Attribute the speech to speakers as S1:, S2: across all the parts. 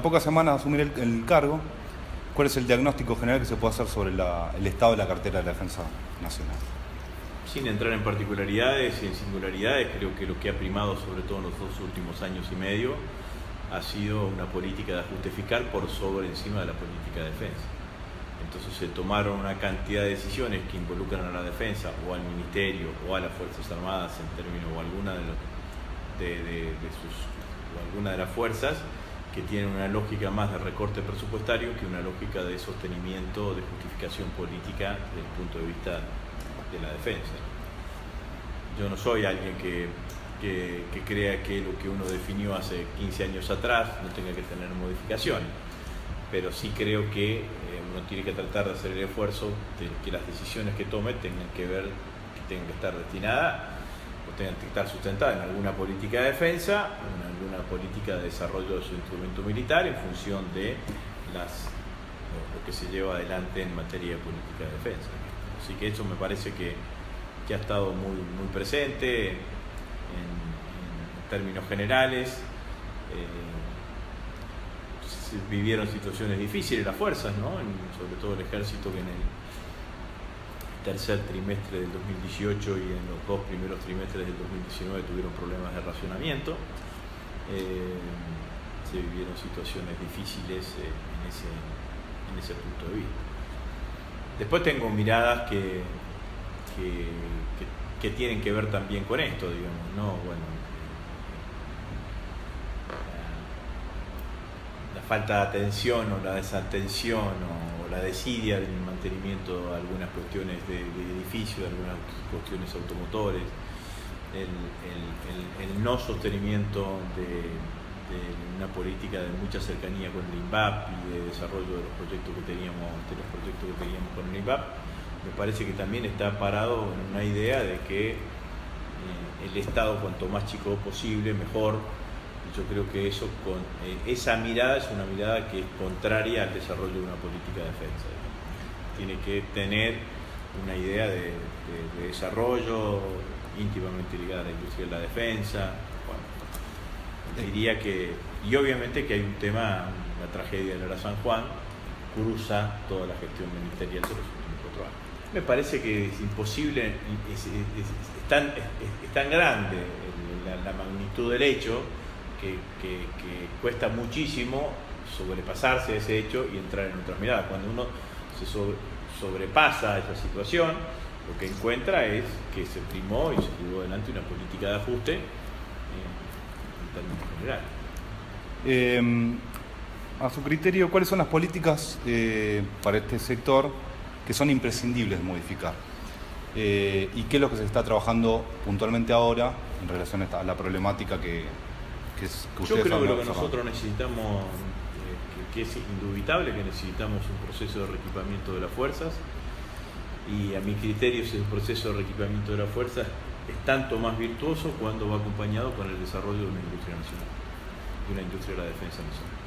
S1: pocas semanas de asumir el cargo, ¿cuál es el diagnóstico general que se puede hacer sobre el estado de la cartera de la Defensa Nacional?
S2: Sin entrar en particularidades y en singularidades, creo que lo que ha primado, sobre todo en los 2 últimos años y medio, ha sido una política de ajuste fiscal por sobre encima de la política de defensa. Entonces se tomaron una cantidad de decisiones que involucran a la defensa o al Ministerio o a las Fuerzas Armadas en términos o alguna de las fuerzas que tienen una lógica más de recorte presupuestario que una lógica de sostenimiento o de justificación política desde el punto de vista de la defensa. Yo no soy alguien que crea que lo que uno definió hace 15 años atrás no tenga que tener modificaciones, pero sí creo que uno tiene que tratar de hacer el esfuerzo de que las decisiones que tome tengan que estar destinadas o tengan que estar sustentadas en alguna política de defensa, en alguna política de desarrollo de su instrumento militar en función de lo que se lleva adelante en materia de política de defensa. Así que eso me parece que ha estado muy, muy presente en términos generales. Se vivieron situaciones difíciles las fuerzas, ¿no? Sobre todo el ejército, que en el tercer trimestre del 2018 y en los 2 primeros trimestres del 2019 tuvieron problemas de racionamiento. Se vivieron situaciones difíciles en ese punto de vista. Después tengo miradas que tienen que ver también con esto, digamos, ¿no? Bueno, la falta de atención o la desatención o la desidia del mantenimiento de algunas cuestiones de edificios, de algunas cuestiones automotores, el no sostenimiento de una política de mucha cercanía con el INVAP y de desarrollo de los proyectos que teníamos con el INVAP, me parece que también está parado en una idea de que el Estado, cuanto más chico posible, mejor. Yo creo que esa mirada es una mirada que es contraria al desarrollo de una política de defensa. Tiene que tener una idea de desarrollo íntimamente ligada a la industria de la defensa. Bueno, diría que, y obviamente que hay un tema, la tragedia de la San Juan cruza toda la gestión ministerial de los últimos 4 años. Me parece que es imposible, es tan grande la magnitud del hecho que cuesta muchísimo sobrepasarse ese hecho y entrar en otras miradas. Cuando uno se sobrepasa esa situación, lo que encuentra es que se primó y se llevó adelante una política de ajuste en términos generales.
S1: A su criterio, ¿cuáles son las políticas para este sector que son imprescindibles de modificar? ¿Y qué es lo que se está trabajando puntualmente ahora en relación a la problemática que
S2: yo creo que lo que nosotros necesitamos, que es indubitable que necesitamos un proceso de reequipamiento de las fuerzas, y a mi criterio ese proceso de reequipamiento de las fuerzas es tanto más virtuoso cuando va acompañado con el desarrollo de una industria nacional, de una industria de la defensa nacional.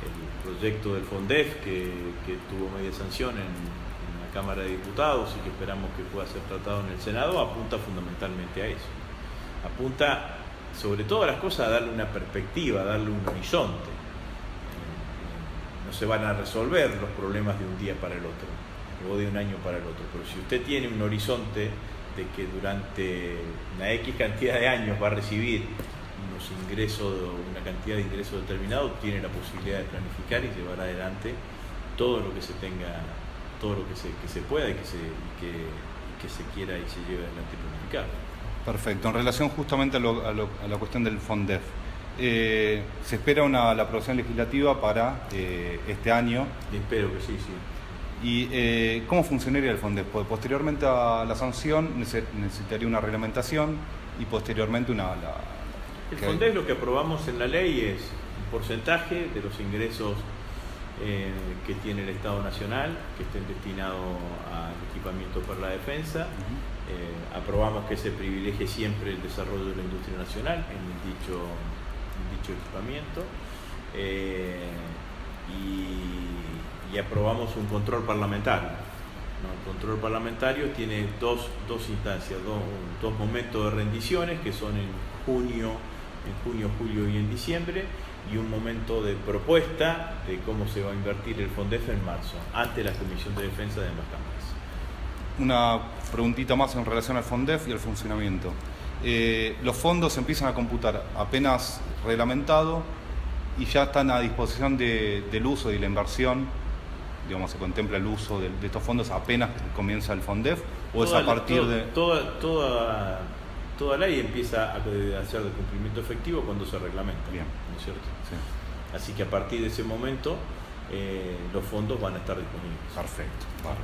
S2: El proyecto del FONDEF, que tuvo media sanción en la Cámara de Diputados y que esperamos que pueda ser tratado en el Senado, apunta fundamentalmente a eso. Apunta sobre todas las cosas a darle una perspectiva, a darle un horizonte. No se van a resolver los problemas de un día para el otro o de un año para el otro, pero si usted tiene un horizonte de que durante una X cantidad de años va a recibir unos ingresos, una cantidad de ingresos determinados, tiene la posibilidad de planificar y llevar adelante todo lo que se tenga, todo lo que se pueda y que se quiera y se lleve adelante planificado.
S1: Perfecto. En relación justamente a la cuestión del FONDEF, se espera la aprobación legislativa para este año.
S2: Espero que sí.
S1: ¿Y cómo funcionaría el FONDEF? Posteriormente a la sanción necesitaría una reglamentación y posteriormente
S2: El FONDEF, lo que aprobamos en la ley es un porcentaje de los ingresos que tiene el Estado Nacional que estén destinados al equipamiento para la defensa. Aprobamos que se privilegie siempre el desarrollo de la industria nacional en dicho equipamiento, y aprobamos un control parlamentario. El control parlamentario tiene dos instancias, dos momentos de rendiciones que son en junio, julio y en diciembre, y un momento de propuesta de cómo se va a invertir el FONDEF en marzo, ante la Comisión de Defensa de ambas cámaras.
S1: Una preguntita más en relación al FONDEF y al funcionamiento. Los fondos se empiezan a computar apenas reglamentado y ya están a disposición del uso y la inversión, digamos, se contempla el uso de estos fondos apenas comienza el FONDEF, o es a partir de...
S2: Toda ley empieza a hacer de cumplimiento efectivo cuando se reglamenta.
S1: Bien.
S2: ¿No es cierto?
S1: Sí.
S2: Así que a partir de ese momento los fondos van a estar disponibles.
S1: Perfecto. Vale.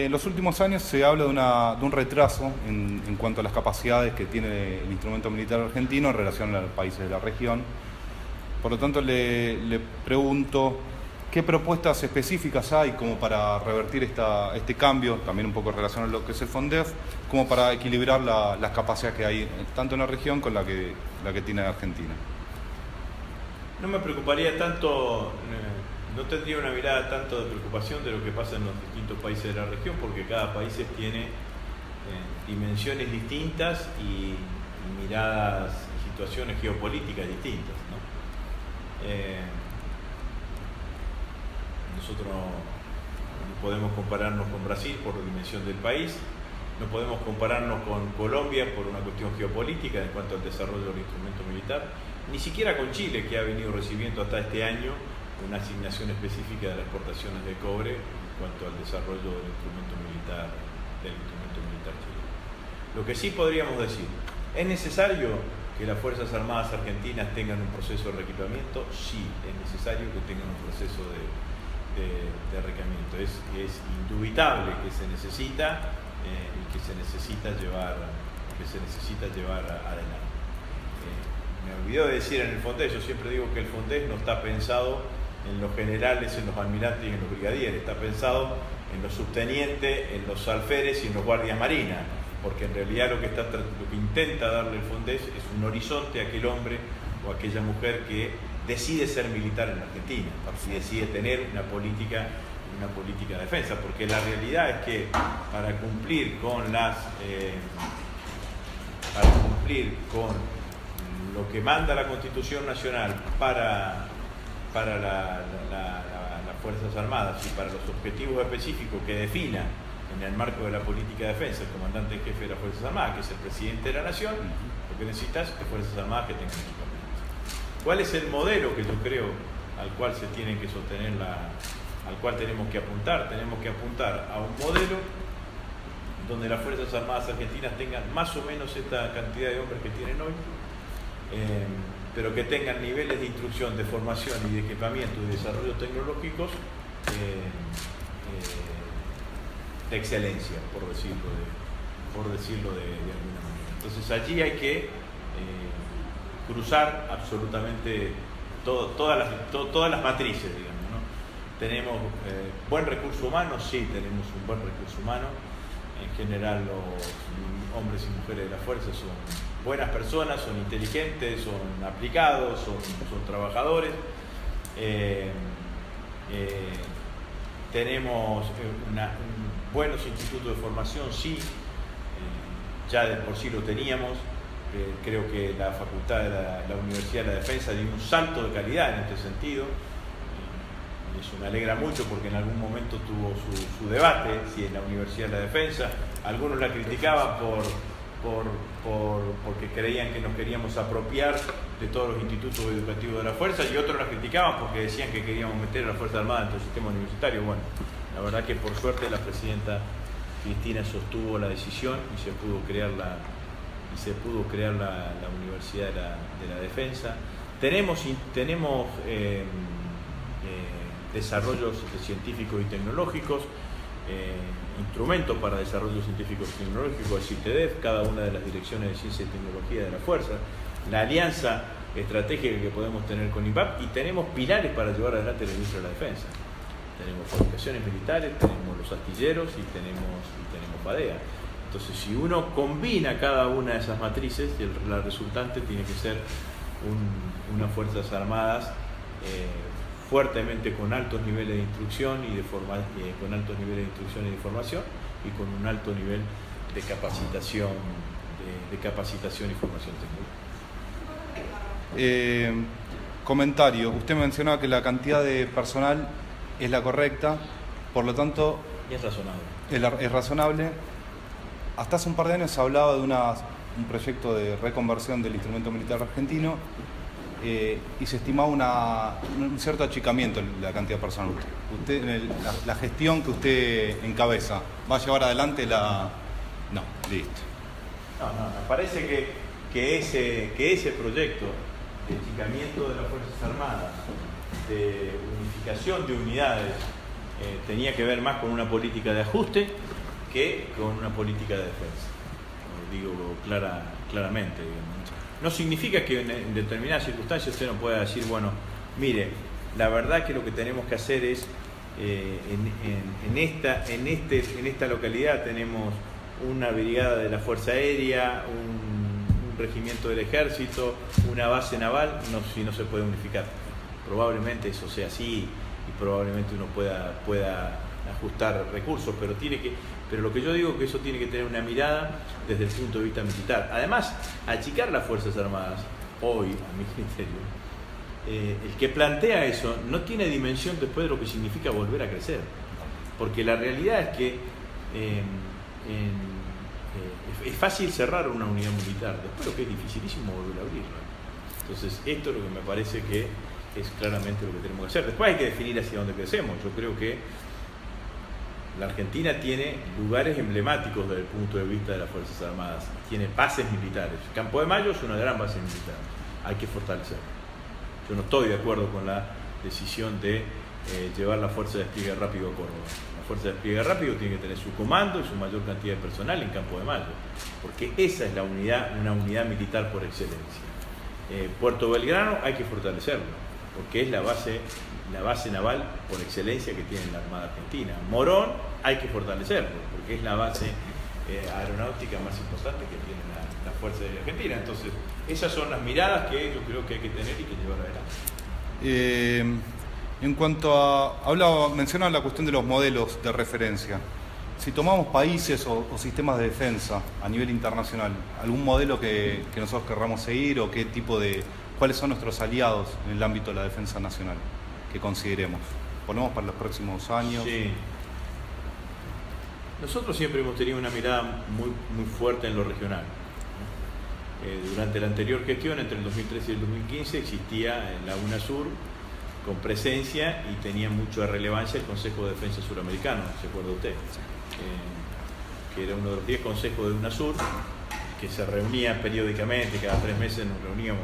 S1: En los últimos años se habla de un retraso en cuanto a las capacidades que tiene el instrumento militar argentino en relación a los países de la región. Por lo tanto, le pregunto, ¿qué propuestas específicas hay como para revertir este cambio, también un poco relacionado a lo que es el FONDEF, como para equilibrar las capacidades que hay tanto en la región con la que tiene Argentina?
S2: No me preocuparía tanto, no tendría una mirada tanto de preocupación de lo que pasa en los distintos países de la región, porque cada país tiene dimensiones distintas y miradas y situaciones geopolíticas distintas, ¿no? Nosotros no podemos compararnos con Brasil por la dimensión del país, no podemos compararnos con Colombia por una cuestión geopolítica en cuanto al desarrollo del instrumento militar, ni siquiera con Chile, que ha venido recibiendo hasta este año una asignación específica de las exportaciones de cobre en cuanto al desarrollo del instrumento militar chileno. Lo que sí podríamos decir, ¿es necesario que las Fuerzas Armadas argentinas tengan un proceso de reequipamiento? Sí, es necesario que tengan un proceso de reequipamiento. Es indubitable que se necesita y que se necesita llevar adelante. Me olvidó de decir en el FONDEF, yo siempre digo que el FONDEF no está pensado en los generales, en los almirantes y en los brigadieres, está pensado en los subtenientes, en los alférez y en los guardias marinas, porque en realidad lo que intenta darle el FONDEF es un horizonte a aquel hombre o a aquella mujer que decide ser militar en Argentina y decide tener una política de defensa, porque la realidad es que para cumplir con lo que manda la Constitución Nacional para las Fuerzas Armadas y para los objetivos específicos que defina en el marco de la política de defensa el comandante en jefe de las Fuerzas Armadas, que es el presidente de la Nación, lo que necesitas es Fuerzas Armadas que tengan equipamiento. ¿Cuál es el modelo que yo creo al cual se tiene que sostener al cual tenemos que apuntar? Tenemos que apuntar a un modelo donde las Fuerzas Armadas argentinas tengan más o menos esta cantidad de hombres que tienen hoy, pero que tengan niveles de instrucción, de formación y de equipamiento y desarrollo tecnológicos de excelencia, por decirlo de alguna manera. Entonces allí hay que cruzar absolutamente todas las matrices, digamos, ¿no? Tenemos buen recurso humano, sí, tenemos un buen recurso humano. En general los hombres y mujeres de la fuerza son buenas personas, son inteligentes, son aplicados, son trabajadores. Tenemos buenos institutos de formación, sí, ya de por sí lo teníamos. Creo que la facultad de la Universidad de la Defensa dio un salto de calidad en este sentido. Eso me alegra mucho porque en algún momento tuvo su debate, si en la Universidad de la Defensa. Algunos la criticaban porque creían que nos queríamos apropiar de todos los institutos educativos de la fuerza, y otros la criticaban porque decían que queríamos meter a la Fuerza Armada en el sistema universitario. Bueno, la verdad que por suerte la presidenta Cristina sostuvo la decisión y se pudo crear la Universidad de la Defensa. Tenemos desarrollos científicos y tecnológicos, instrumentos para desarrollos científicos y tecnológicos, el CITEDEF, cada una de las direcciones de ciencia y tecnología de la fuerza, la alianza estratégica que podemos tener con INVAP, y tenemos pilares para llevar adelante la industria de la defensa. Tenemos fabricaciones militares, tenemos los astilleros y tenemos FADEA. Entonces, si uno combina cada una de esas matrices, la resultante tiene que ser unas Fuerzas Armadas fuertemente con altos niveles de instrucción y de formación y con un alto nivel de capacitación y formación tecnológica.
S1: Comentario. Usted mencionaba que la cantidad de personal es la correcta, por lo tanto...
S2: Es razonable.
S1: Es razonable. Hasta hace un par de años se hablaba de un proyecto de reconversión del instrumento militar argentino y se estimaba un cierto achicamiento en la cantidad de personal. Usted la gestión que usted encabeza, ¿va a llevar adelante la...? No, listo.
S2: No, me parece que ese proyecto de achicamiento de las Fuerzas Armadas, de unificación de unidades, tenía que ver más con una política de ajuste que con una política de defensa. Lo digo claramente, digamos. No significa que en determinadas circunstancias usted no pueda decir, bueno, mire, la verdad que lo que tenemos que hacer es, en esta localidad tenemos una brigada de la Fuerza Aérea, un regimiento del Ejército, una base naval, si no se puede unificar. Probablemente eso sea así y probablemente uno pueda ajustar recursos, pero lo que yo digo es que eso tiene que tener una mirada desde el punto de vista militar. Además, achicar las Fuerzas Armadas, hoy, a mi criterio, el que plantea eso no tiene dimensión después de lo que significa volver a crecer. Porque la realidad es que es fácil cerrar una unidad militar, después lo que es dificilísimo volver a abrirla. Entonces, esto es lo que me parece que es claramente lo que tenemos que hacer. Después hay que definir hacia dónde crecemos. Yo creo que la Argentina tiene lugares emblemáticos desde el punto de vista de las Fuerzas Armadas. Tiene bases militares. Campo de Mayo es una gran base militar. Hay que fortalecerla. Yo no estoy de acuerdo con la decisión de llevar la Fuerza de Despliegue Rápido a Córdoba. La Fuerza de Despliegue Rápido tiene que tener su comando y su mayor cantidad de personal en Campo de Mayo, porque esa es una unidad militar por excelencia. Puerto Belgrano hay que fortalecerlo, porque es la base naval por excelencia que tiene la Armada Argentina. Morón hay que fortalecerlo, porque es la base aeronáutica más importante que tiene la Fuerza Aérea Argentina. Entonces, esas son las miradas que yo creo que hay que tener y que llevar adelante.
S1: En cuanto a... mencionaba la cuestión de los modelos de referencia. Si tomamos países o sistemas de defensa a nivel internacional, ¿algún modelo que nosotros querramos seguir o cuáles son nuestros aliados en el ámbito de la defensa nacional que consideremos? ¿Ponemos para los próximos años?
S2: Sí. Nosotros siempre hemos tenido una mirada muy, muy fuerte en lo regional. Durante la anterior gestión, entre el 2013 y el 2015, existía en la UNASUR con presencia y tenía mucha relevancia el Consejo de Defensa Suramericano, ¿se acuerda usted? Que era uno de los 10 consejos de UNASUR, que se reunía periódicamente, cada 3 meses nos reuníamos,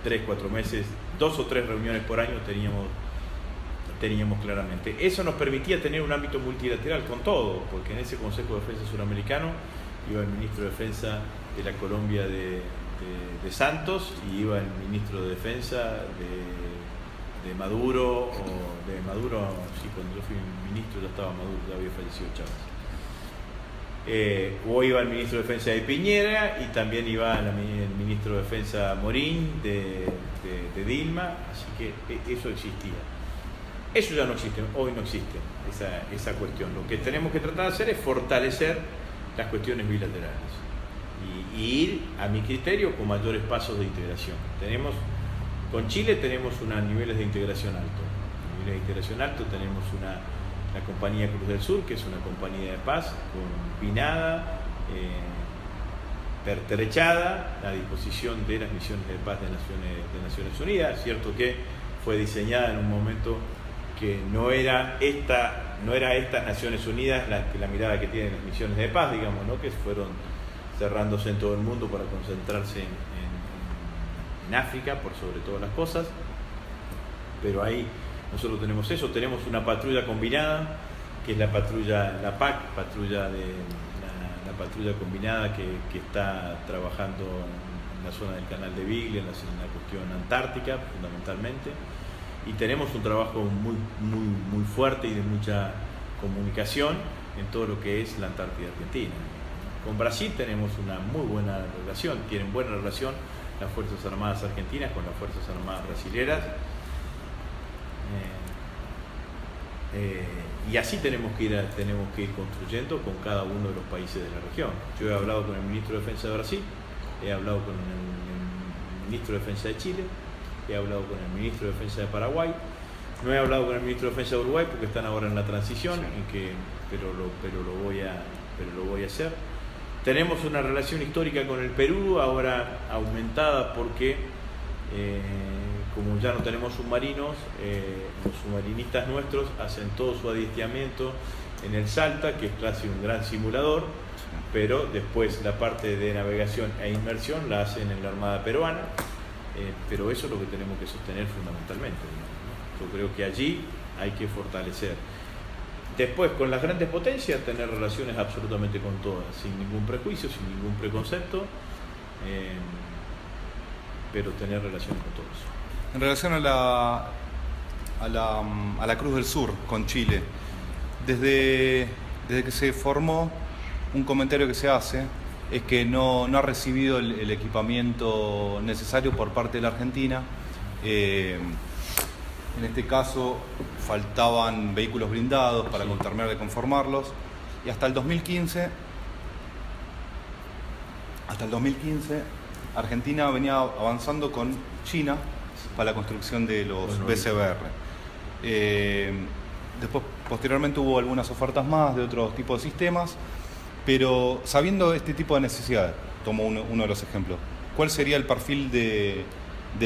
S2: 3, 4 meses, 2 o 3 reuniones por año teníamos claramente. Eso nos permitía tener un ámbito multilateral con todo, porque en ese Consejo de Defensa Suramericano iba el ministro de Defensa de la Colombia de Santos y iba el ministro de Defensa de Maduro, sí, cuando yo fui ministro ya estaba Maduro, ya había fallecido Chávez. O iba el ministro de Defensa de Piñera y también iba el ministro de Defensa Morín de Dilma, así que eso existía. Eso ya no existe, hoy no existe esa cuestión. Lo que tenemos que tratar de hacer es fortalecer las cuestiones bilaterales y ir, a mi criterio, con mayores pasos de integración. Con Chile tenemos unos niveles de integración altos. Tenemos la Compañía Cruz del Sur, que es una compañía de paz, combinada, pertrechada a disposición de las misiones de paz de Naciones Unidas. Cierto que fue diseñada en un momento que no era estas Naciones Unidas la mirada que tienen las misiones de paz, digamos, ¿no? Que fueron cerrándose en todo el mundo para concentrarse en África, por sobre todas las cosas. Pero ahí nosotros tenemos eso, tenemos una patrulla combinada, que es la patrulla, la PAC, la patrulla combinada que está trabajando en la zona del Canal de Beagle, en la cuestión antártica, fundamentalmente. Y tenemos un trabajo muy, muy, muy fuerte y de mucha comunicación en todo lo que es la Antártida Argentina. Con Brasil tenemos una muy buena relación, tienen buena relación las Fuerzas Armadas argentinas con las Fuerzas Armadas brasileras. Y así tenemos que ir construyendo con cada uno de los países de la región. Yo he hablado con el ministro de Defensa de Brasil, he hablado con el ministro de Defensa de Chile, he hablado con el ministro de Defensa de Paraguay, no he hablado con el ministro de Defensa de Uruguay porque están ahora en la transición, pero lo voy a hacer. Tenemos una relación histórica con el Perú, ahora aumentada porque como ya no tenemos submarinos, los submarinistas nuestros hacen todo su adiestramiento en el Salta, que es casi un gran simulador, pero después la parte de navegación e inmersión la hacen en la Armada Peruana, pero eso es lo que tenemos que sostener fundamentalmente, ¿no? Yo creo que allí hay que fortalecer. Después, con las grandes potencias, tener relaciones absolutamente con todas, sin ningún prejuicio, sin ningún preconcepto, pero tener relaciones con todos.
S1: En relación a la Cruz del Sur con Chile, desde que se formó, un comentario que se hace es que no ha recibido el equipamiento necesario por parte de la Argentina. En este caso faltaban vehículos blindados para terminar de conformarlos, y hasta el 2015 Argentina venía avanzando con China para la construcción de los BCBR. Después, posteriormente, hubo algunas ofertas más de otros tipos de sistemas, pero sabiendo este tipo de necesidades, tomo uno de los ejemplos, ¿cuál sería el perfil de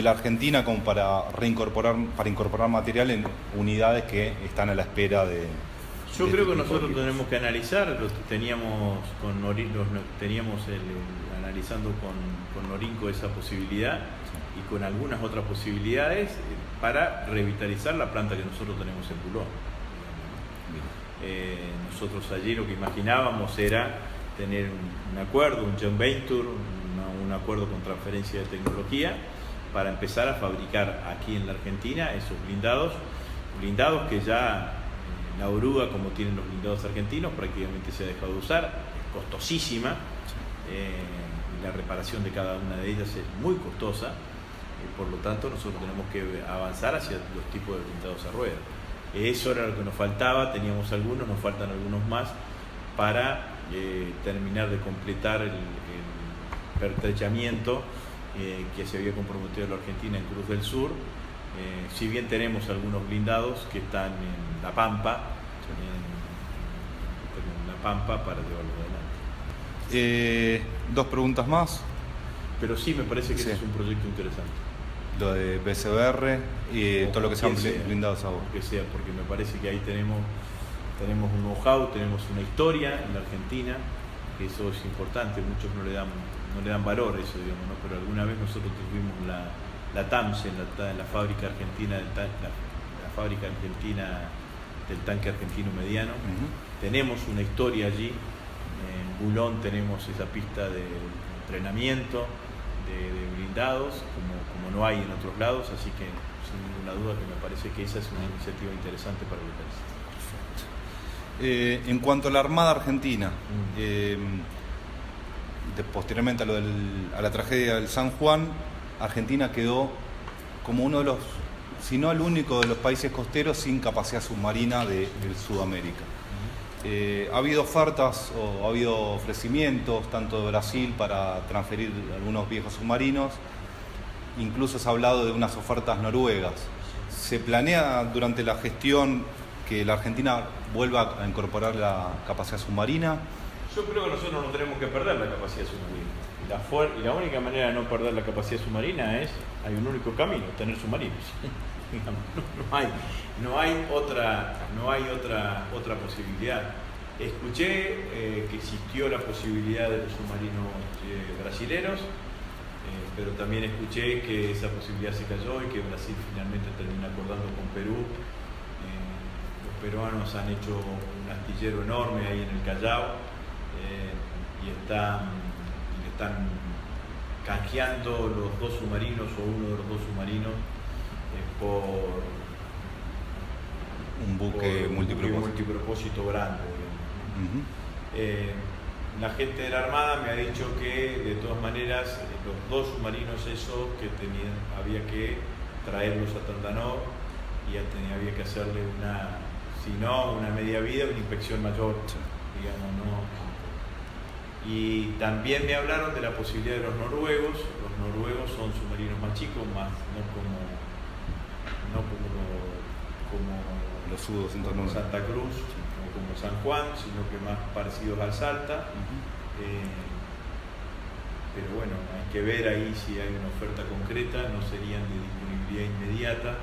S1: la Argentina como para incorporar material en unidades que están a la espera de...
S2: Yo creo que nosotros tenemos que analizar, analizando con Norinco esa posibilidad y con algunas otras posibilidades para revitalizar la planta que nosotros tenemos en Bulón. Nosotros allí lo que imaginábamos era tener un acuerdo, un joint venture, un acuerdo con transferencia de tecnología para empezar a fabricar aquí en la Argentina esos blindados que ya la oruga, como tienen los blindados argentinos, prácticamente se ha dejado de usar, es costosísima, y la reparación de cada una de ellas es muy costosa, por lo tanto nosotros tenemos que avanzar hacia los tipos de blindados a rueda. Eso era lo que nos faltaba, teníamos algunos, nos faltan algunos más para terminar de completar el pertrechamiento que se había comprometido la Argentina en Cruz del Sur. Si bien tenemos algunos blindados que están en La Pampa, para llevarlo adelante.
S1: Dos preguntas más.
S2: Pero sí, me parece que ese es un proyecto interesante.
S1: Lo de BCBR y todo lo que sean blindados a agua.
S2: Que sea, porque me parece que ahí tenemos un know-how, tenemos una historia en la Argentina, que eso es importante, muchos no le dan valor a eso, digamos, ¿no? Pero alguna vez nosotros tuvimos la TAMS en la fábrica argentina la fábrica argentina del tanque argentino mediano. Tenemos una historia allí, en Bulón tenemos esa pista de entrenamiento de blindados como no hay en otros lados, así que sin ninguna duda que me parece que esa es una iniciativa interesante para el país.
S1: En cuanto a la Armada Argentina, posteriormente a la tragedia del San Juan, Argentina quedó como uno de los, si no el único de los países costeros sin capacidad submarina de Sudamérica. Ha habido ofertas o ha habido ofrecimientos tanto de Brasil para transferir algunos viejos submarinos, incluso se ha hablado de unas ofertas noruegas. ¿Se planea durante la gestión que la Argentina vuelva a incorporar la capacidad submarina?
S2: Yo creo que nosotros no tenemos que perder la capacidad submarina. Y la única manera de no perder la capacidad submarina hay un único camino, tener submarinos. No hay otra posibilidad. Escuché que existió la posibilidad de los submarinos brasileros, pero también escuché que esa posibilidad se cayó y que Brasil finalmente termina acordando con Perú. Los peruanos han hecho un astillero enorme ahí en el Callao y están canjeando los dos submarinos o uno de los dos submarinos por
S1: un buque
S2: multipropósito grande. La gente de la Armada me ha dicho que de todas maneras los dos submarinos esos que había que traerlos a Tandanó y había que hacerle una media vida, una inspección mayor, digamos, Y también me hablaron de la posibilidad de los noruegos. Los noruegos son submarinos más chicos, más no como
S1: los U-209,
S2: Santa Cruz o como San Juan, sino que más parecidos al Salta. Pero bueno, hay que ver ahí si hay una oferta concreta, no serían de disponibilidad inmediata,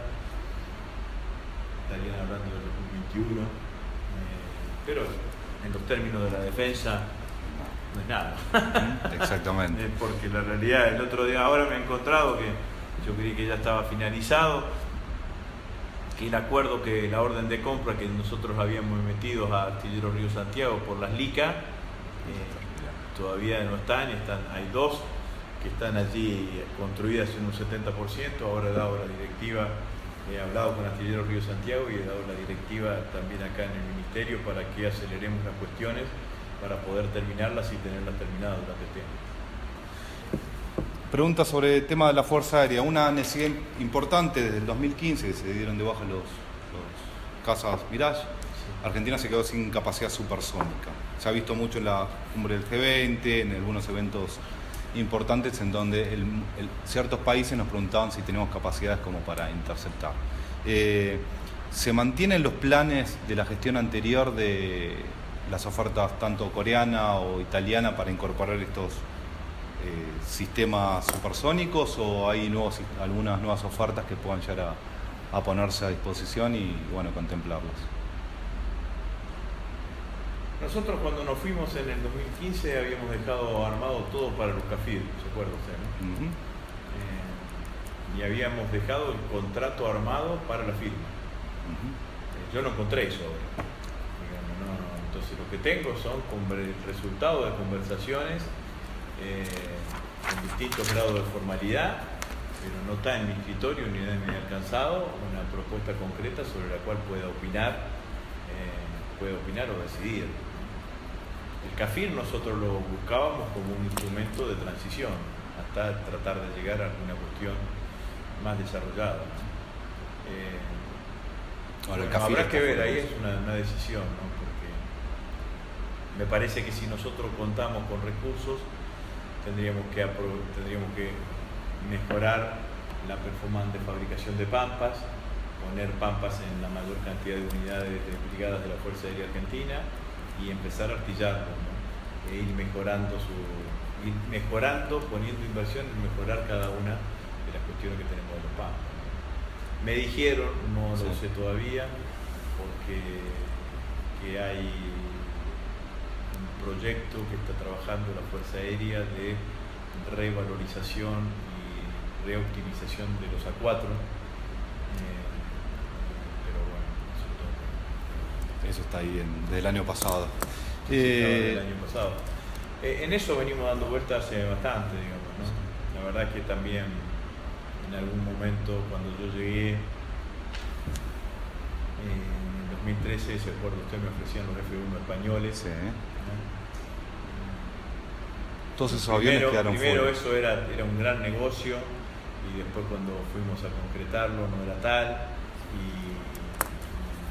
S2: estarían hablando del 2021, pero en los términos de la defensa no es nada.
S1: Exactamente.
S2: Porque la realidad, el otro día ahora me he encontrado que yo creí que ya estaba finalizado, que el acuerdo, que la orden de compra que nosotros habíamos metido a Artilleros Río Santiago por las LICA, todavía no están, hay dos que están allí construidas en un 70%, ahora he dado la directiva, he hablado con Artilleros Río Santiago y he dado la directiva también acá en el Ministerio para que aceleremos las cuestiones para poder terminarlas y tenerlas terminadas durante el tiempo.
S1: Pregunta sobre el tema de la Fuerza Aérea. Una necesidad importante desde el 2015, que se dieron de baja los cazas Mirage. Argentina se quedó sin capacidad supersónica. Se ha visto mucho en la cumbre del G20, en algunos eventos importantes en donde ciertos países nos preguntaban si tenemos capacidades como para interceptar. ¿Se mantienen los planes de la gestión anterior de las ofertas tanto coreana o italiana para incorporar estos sistemas supersónicos, o hay algunas nuevas ofertas que puedan llegar a ponerse a disposición y bueno, contemplarlas?
S2: Nosotros cuando nos fuimos en el 2015 habíamos dejado armado todo para los CAFIR, ¿se acuerda usted, no? Y habíamos dejado el contrato armado para la firma. Yo no encontré eso ahora, digamos, no. Entonces lo que tengo son resultados de conversaciones con distintos grados de formalidad, pero no está en mi escritorio ni me ha alcanzado una propuesta concreta sobre la cual pueda opinar o decidir. El CAFIR nosotros lo buscábamos como un instrumento de transición hasta tratar de llegar a alguna cuestión más desarrollada.
S1: Ahora,
S2: bueno, habrá que ver, ahí es una decisión, ¿no? Porque me parece que si nosotros contamos con recursos tendríamos que mejorar la performance de fabricación de pampas, poner pampas en la mayor cantidad de unidades de brigadas de la Fuerza Aérea Argentina y empezar a artillarlo, ¿no? E ir mejorando, poniendo inversión en mejorar cada una de las cuestiones que tenemos de los pampas. Me dijeron, no lo sé todavía, porque que hay un proyecto que está trabajando la Fuerza Aérea de revalorización y reoptimización de los A4.
S1: Eso está ahí desde el año pasado.
S2: Del año pasado. En eso venimos dando vueltas hace bastante, digamos, ¿no? La verdad es que también en algún momento cuando yo llegué en 2013, se acuerda usted, me ofrecían los F1 españoles.
S1: Sí. Todos esos aviones quedaron fuera.
S2: Primero eso era un gran negocio y después cuando fuimos a concretarlo no era tal y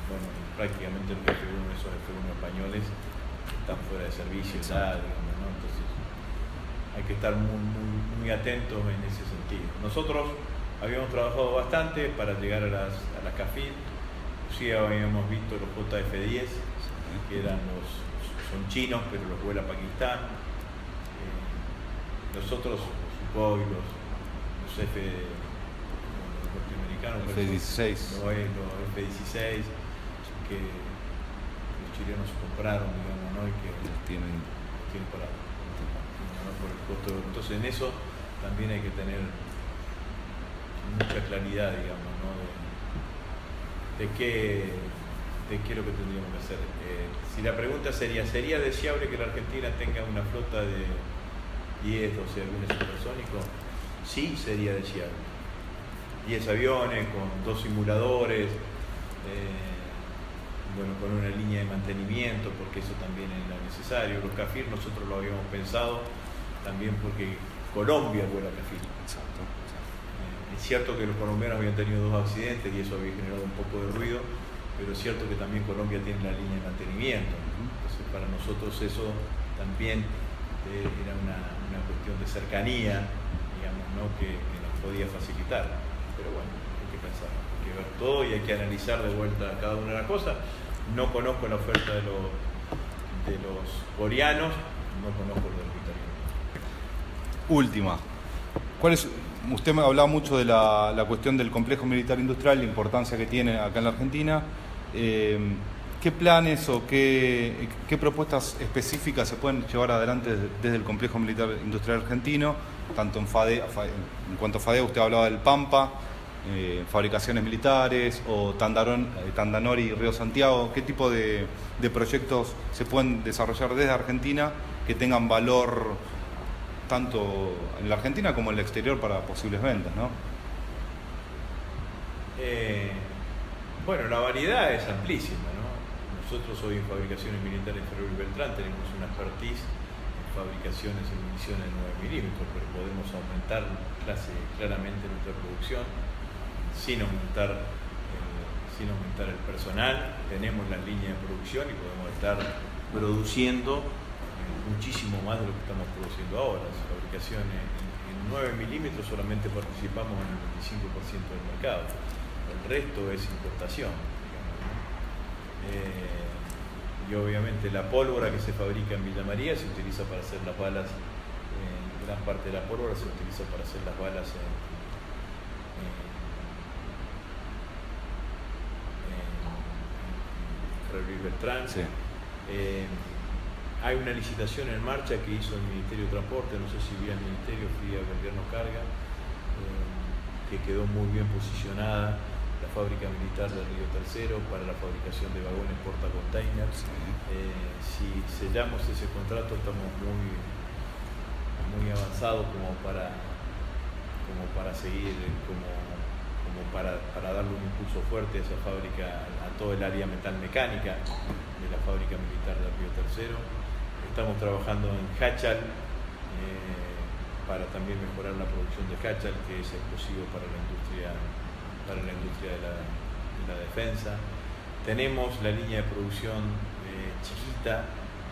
S2: bueno, prácticamente esos F1 españoles están fuera de servicio ya, digamos, ¿no? Entonces hay que estar muy atentos en ese sentido. Nosotros habíamos trabajado bastante para llegar a las CAFIR, sí habíamos visto los JF-10, que son chinos pero los vuela Pakistán, los otros, los Sukhoi, los norteamericanos,
S1: F-16,
S2: los F-16 que los chilenos compraron, digamos, ¿no? Y que tienen para por el costo. Entonces en eso también hay que tener mucha claridad, digamos, ¿no? de qué es lo que tendríamos que hacer. Si la pregunta ¿sería deseable que la Argentina tenga una flota de 10, 12 aviones supersónicos? Sí, sería deseable. 10 aviones con 2 simuladores, bueno, con una línea de mantenimiento, porque eso también era necesario. Los CAFIR nosotros lo habíamos pensado también porque Colombia vuela CAFIR.
S1: Exacto.
S2: Es cierto que los colombianos habían tenido 2 accidentes y eso había generado un poco de ruido, pero es cierto que también Colombia tiene la línea de mantenimiento. Entonces para nosotros eso también era una cuestión de cercanía, digamos, ¿no? que nos podía facilitar. Pero bueno, hay que pensar, hay que ver todo y hay que analizar de vuelta cada una de las cosas. No conozco la oferta de los coreanos, no conozco lo de los italianos.
S1: Última. Usted me hablaba mucho de la cuestión del complejo militar industrial, la importancia que tiene acá en la Argentina. ¿Qué planes o qué propuestas específicas se pueden llevar adelante desde el complejo militar industrial argentino? Tanto en cuanto a FADEA, usted hablaba del Pampa, fabricaciones militares, o Tandanori y Río Santiago. ¿Qué tipo de proyectos se pueden desarrollar desde Argentina que tengan valor tanto en la Argentina como en el exterior para posibles ventas, ¿no?
S2: Bueno, la variedad es amplísima, ¿no? Nosotros hoy en Fabricaciones Militares Ferrer y Beltrán tenemos una expertise en fabricaciones y municiones de 9 milímetros, pero podemos aumentar claramente nuestra producción sin aumentar el personal. Tenemos la línea de producción y podemos estar produciendo muchísimo más de lo que estamos produciendo ahora. Las fabricaciones en 9 milímetros solamente participamos en el 25% del mercado. El resto es importación, y obviamente la pólvora que se fabrica en Villa María se utiliza para hacer las balas, gran parte de la pólvora se utiliza para hacer las balas en Ferrer y Beltrán. Sí. Hay una licitación en marcha que hizo el Ministerio de Transporte, no sé si vi al Ministerio, fui al Gobierno Carga, que quedó muy bien posicionada la fábrica militar del Río Tercero para la fabricación de vagones portacontainers. Si sellamos ese contrato estamos muy avanzados como para seguir, como para darle un impulso fuerte a esa fábrica, a todo el área metalmecánica de la fábrica militar del Río Tercero. Estamos trabajando en Hachal para también mejorar la producción de Hachal, que es explosivo para la industria de la defensa. Tenemos la línea de producción chiquita,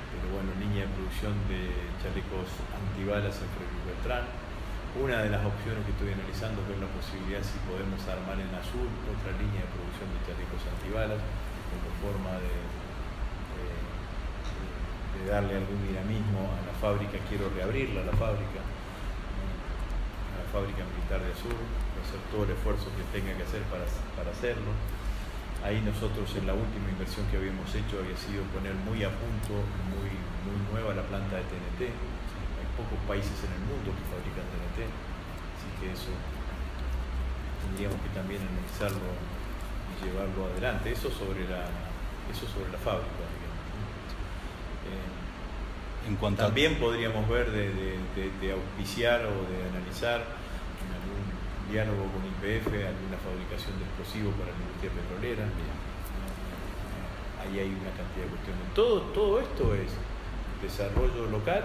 S2: pero bueno, línea de producción de chalecos antibalas en Ferrer y Beltrán. Una de las opciones que estoy analizando es ver la posibilidad si podemos armar en Azul otra línea de producción de chalecos antibalas como forma de darle algún dinamismo a la fábrica. Quiero reabrirla, a la fábrica militar de Azul, hacer todo el esfuerzo que tenga que hacer para hacerlo. Ahí nosotros en la última inversión que habíamos hecho había sido poner muy a punto, muy nueva la planta de TNT. Hay pocos países en el mundo que fabrican TNT, así que eso tendríamos que también analizarlo y llevarlo adelante. Eso sobre la fábrica, digamos. También podríamos ver de auspiciar o de analizar en algún diálogo con YPF alguna fabricación de explosivos para la industria petrolera. Ahí hay una cantidad de cuestiones. Todo esto es desarrollo local,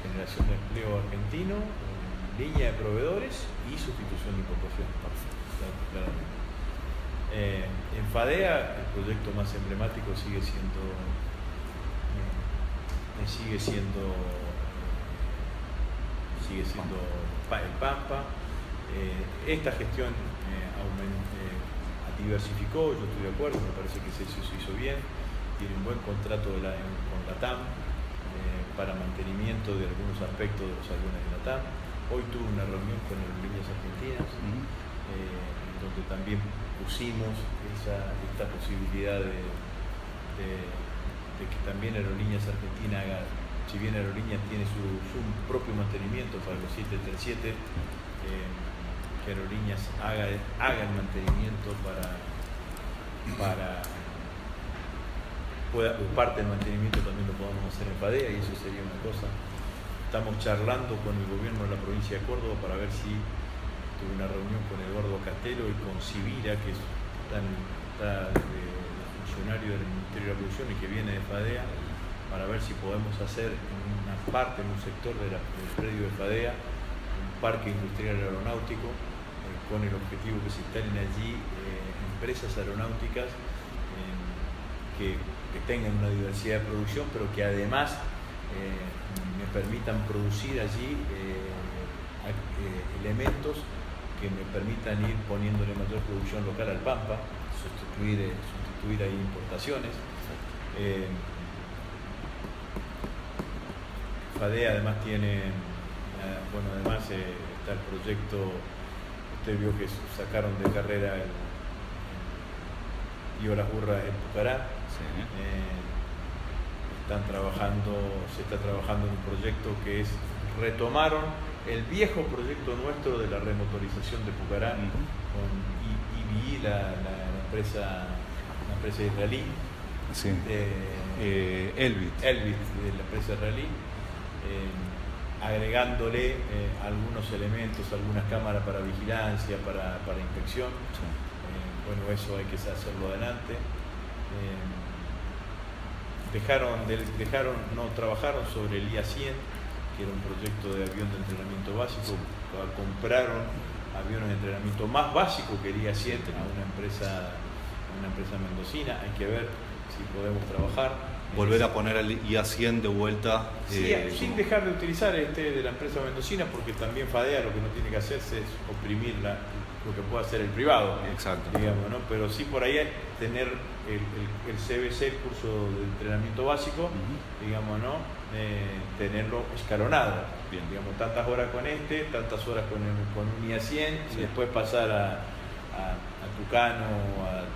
S2: generación de empleo argentino, línea de proveedores y sustitución de importación. Claramente. En FADEA el proyecto más emblemático sigue siendo el Pampa. Esta gestión diversificó, yo estoy de acuerdo, me parece que se hizo bien. Tiene un buen contrato con la TAM para mantenimiento de algunos aspectos de los aviones de la TAM. Hoy tuve una reunión con Aerolíneas Argentinas, donde también pusimos esta posibilidad de que también Aerolíneas Argentina haga, si bien Aerolíneas tiene su propio mantenimiento para los 737, que Aerolíneas haga el mantenimiento parte del mantenimiento también lo podamos hacer en FADEA, y eso sería una cosa. Estamos charlando con el gobierno de la provincia de Córdoba para ver si tuve una reunión con Eduardo Castelo y con Civira, que está funcionario del Ministerio de la Producción y que viene de FADEA, para ver si podemos hacer en una parte, en un sector del predio de FADEA, un parque industrial aeronáutico, con el objetivo que se instalen allí empresas aeronáuticas que tengan una diversidad de producción, pero que además permitan producir allí elementos que me permitan ir poniéndole mayor producción local al Pampa, sustituir ahí importaciones. FADEA además tiene, además está el proyecto, usted vio que sacaron de carrera el Pío Las Burras en Pucará.
S1: Sí.
S2: Se está trabajando en un proyecto que es, retomaron el viejo proyecto nuestro de la remotorización de Pucará con IBI, la empresa israelí.
S1: Sí. Elbit,
S2: de la empresa israelí, agregándole algunos elementos, algunas cámaras para vigilancia, para inspección.
S1: Sí.
S2: Eso hay que hacerlo adelante. Trabajaron sobre el IA-100, que era un proyecto de avión de entrenamiento básico. Compraron aviones de entrenamiento más básico que el IA-100 a una empresa mendocina. Hay que ver si podemos trabajar.
S1: Volver a poner el IA-100 de vuelta.
S2: Sí, sin dejar de utilizar de la empresa mendocina, porque también FADEA lo que no tiene que hacerse es oprimir lo que pueda hacer el privado.
S1: Exacto.
S2: Digamos, ¿no? Pero sí por ahí tener el CBC, el curso de entrenamiento básico, digamos, ¿no? Tenerlo escalonado.
S1: Bien.
S2: Digamos, tantas horas con tantas horas con un IA-100, sí. Y después pasar a Tucano, a los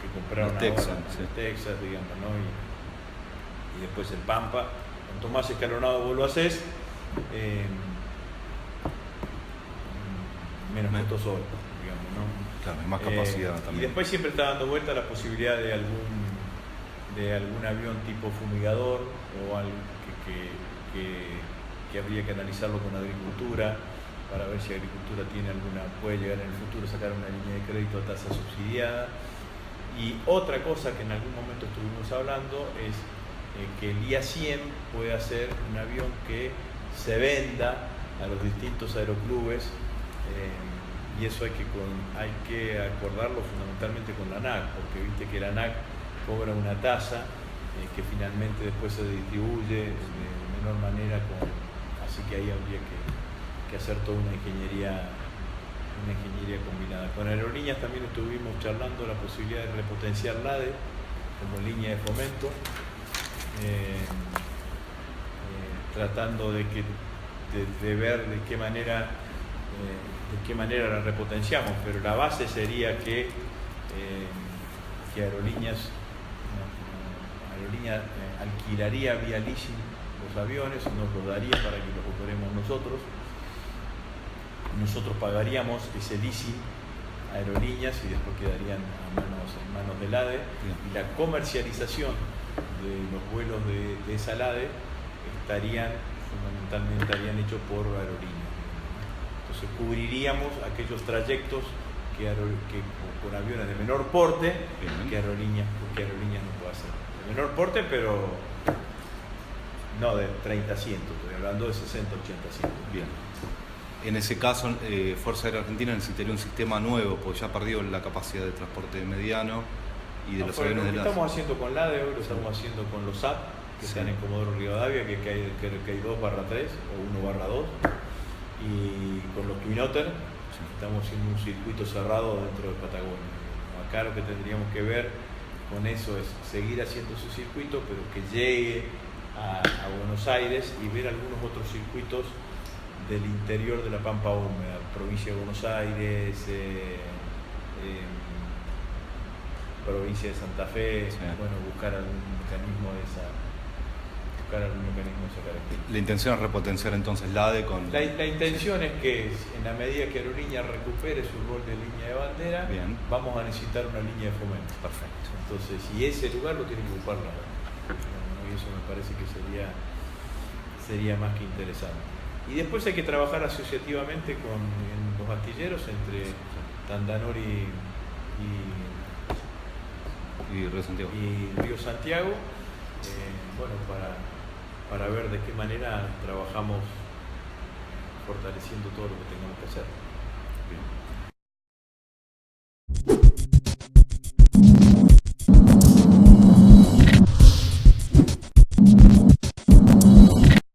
S2: que compraron
S1: Texas,
S2: ahora,
S1: sí.
S2: Texas, digamos, ¿no? Y después el Pampa. Cuanto más escalonado vos lo haces, menos costos sobre, digamos, ¿no?
S1: Claro, hay más capacidad también.
S2: Y después siempre está dando vuelta la posibilidad de algún avión tipo fumigador o algo que habría que analizarlo con agricultura para ver si agricultura puede llegar en el futuro a sacar una línea de crédito a tasa subsidiada. Y otra cosa que en algún momento estuvimos hablando es que el IA-100 puede ser un avión que se venda a los distintos aeroclubes, y eso hay que acordarlo fundamentalmente con la ANAC, porque viste que la ANAC cobra una tasa que finalmente después se distribuye de menor manera, así que ahí habría que hacer toda una ingeniería combinada. Con Aerolíneas también estuvimos charlando la posibilidad de repotenciar LADE como línea de fomento, tratando de ver de qué manera la repotenciamos, pero la base sería que Aerolíneas alquilaría vía leasing los aviones, nos los daría para que los operemos nosotros pagaríamos ese leasing a Aerolíneas y después quedarían en manos del ADE. Bien. Y la comercialización de los vuelos de esa LADE fundamentalmente hechos por Aerolíneas. Entonces cubriríamos aquellos trayectos que con aviones de menor porte que Aerolíneas no puede hacer. De menor porte, pero no de 30 asientos, estoy hablando de 60, 80 asientos.
S1: Bien. En ese caso, Fuerza Aérea Argentina necesitaría un sistema nuevo, porque ya perdió la capacidad de transporte mediano y de los aviones de
S2: Lo estamos haciendo con LADE, hoy lo estamos haciendo con los SAP, que están en Comodoro Rivadavia, que hay 2/3 o 1/2, y con los Twin Otter estamos haciendo un circuito cerrado dentro de Patagonia. Acá lo que tendríamos que ver con eso es seguir haciendo ese circuito, pero que llegue a Buenos Aires y ver algunos otros circuitos del interior de la Pampa Húmeda, provincia de Buenos Aires, provincia de Santa Fe, buscar algún mecanismo de esa característica.
S1: La intención es repotenciar entonces LADE con...
S2: La intención es que en la medida que Aerolíneas recupere su rol de línea de bandera, vamos a necesitar una línea de fomento.
S1: Perfecto.
S2: Entonces, y ese lugar lo tiene que ocupar LADE. Y eso me parece que sería más que interesante. Y después hay que trabajar asociativamente en los astilleros entre Tandanori
S1: y
S2: Río Santiago, para ver de qué manera trabajamos fortaleciendo todo lo que tengamos que hacer.
S1: Bien.